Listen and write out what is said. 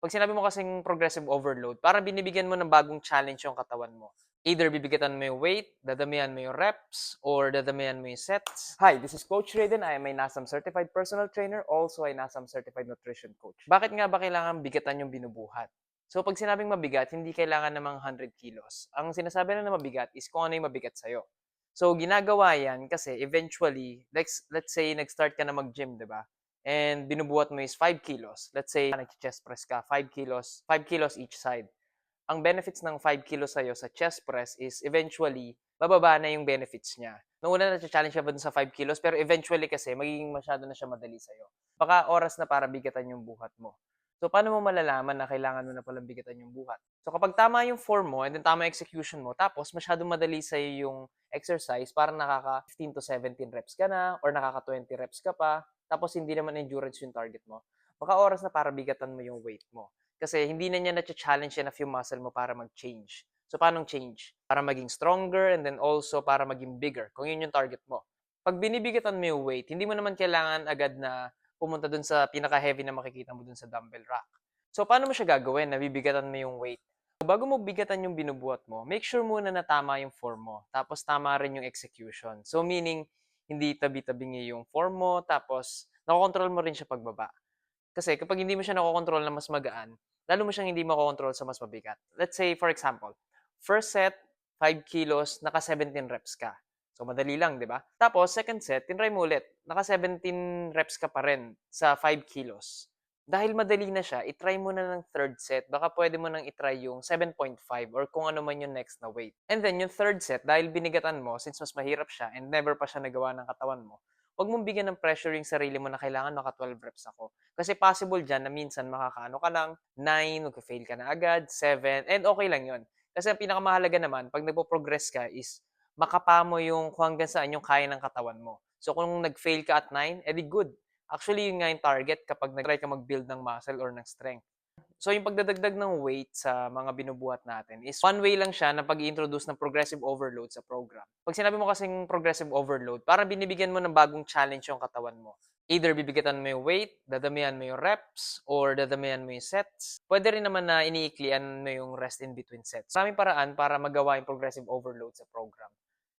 Pag sinabi mo kasing progressive overload, parang binibigyan mo ng bagong challenge yung katawan mo. Either bibigatan mo yung weight, dadamihan mo yung reps, or dadamihan mo yung sets. Hi, this is Coach Raiden. I am a NASM certified personal trainer, also a NASM certified nutrition coach. Bakit nga ba kailangan bigatan yung binubuhat? So pag sinabing mabigat, hindi kailangan namang 100 kilos. Ang sinasabi na mabigat is kung ano yung mabigat sa'yo. So ginagawa yan kasi eventually, like, let's say nag-start ka na mag-gym, 'di ba? And binubuhat mo is 5 kilos. Let's say nag-chest press ka, 5 kilos each side. Ang benefits ng 5 kilos sa'yo sa chest press is eventually, bababa na yung benefits niya. Noong una na-challenge ka ba dun sa 5 kilos, pero eventually kasi magiging masyado na siya madali sa'yo. Baka oras na para bigatan yung buhat mo. So, paano mo malalaman na kailangan mo na palang bigatan yung buhat? So, kapag tama yung form mo and then tama yung execution mo, tapos masyadong madali sa'yo yung exercise, parang nakaka 15 to 17 reps ka na or nakaka 20 reps ka pa, tapos hindi naman endurance yung target mo, baka oras na para bigatan mo yung weight mo. Kasi hindi na niya na-challenge enough yung muscle mo para mag-change. So, paano change? Para maging stronger and then also para maging bigger, kung yun yung target mo. Pag binibigatan mo yung weight, hindi mo naman kailangan agad na pumunta dun sa pinaka-heavy na makikita mo dun sa dumbbell rack. So, paano mo siya gagawin na bibigatan mo yung weight? So, bago mo bigatan yung binubuhat mo, make sure muna na tama yung form mo. Tapos, tama rin yung execution. So, meaning, hindi tabi-tabingi yung form mo, tapos, nakokontrol mo rin siya pagbaba. Kasi kapag hindi mo siya nakokontrol na mas magaan, lalo mo siyang hindi makokontrol sa mas mabigat. Let's say, for example, first set, 5 kilos, naka 17 reps ka. So, madali lang, di ba? Tapos, second set, tinry mo ulit. Naka 17 reps ka pa rin sa 5 kilos. Dahil madali na siya, itry mo na ng third set. Baka pwede mo nang itry yung 7.5 or kung ano man yung next na weight. And then, yung third set, dahil binigatan mo, since mas mahirap siya and never pa siya nagawa ng katawan mo, huwag mong bigyan ng pressure yung sarili mo na kailangan maka 12 reps ako. Kasi possible dyan na minsan makakaano ka lang, 9, magka-fail ka na agad, 7, and okay lang yun. Kasi ang pinakamahalaga naman, pag nagpo-progress ka is makapa mo yung kung hanggang saan yung kaya ng katawan mo. So kung nag-fail ka at 9, edi good. Actually, yun nga yung target kapag nag-try ka mag-build ng muscle or ng strength. So yung pagdadagdag ng weight sa mga binubuhat natin is one way lang siya na pag-introduce ng progressive overload sa program. Pag sinabi mo kasing progressive overload, parang binibigyan mo ng bagong challenge yung katawan mo. Either bibigatan mo yung weight, dadamihan mo yung reps, or dadamihan mo yung sets. Pwede rin naman na iniiklian mo yung rest in between sets. Maraming paraan para magawa yung progressive overload sa program.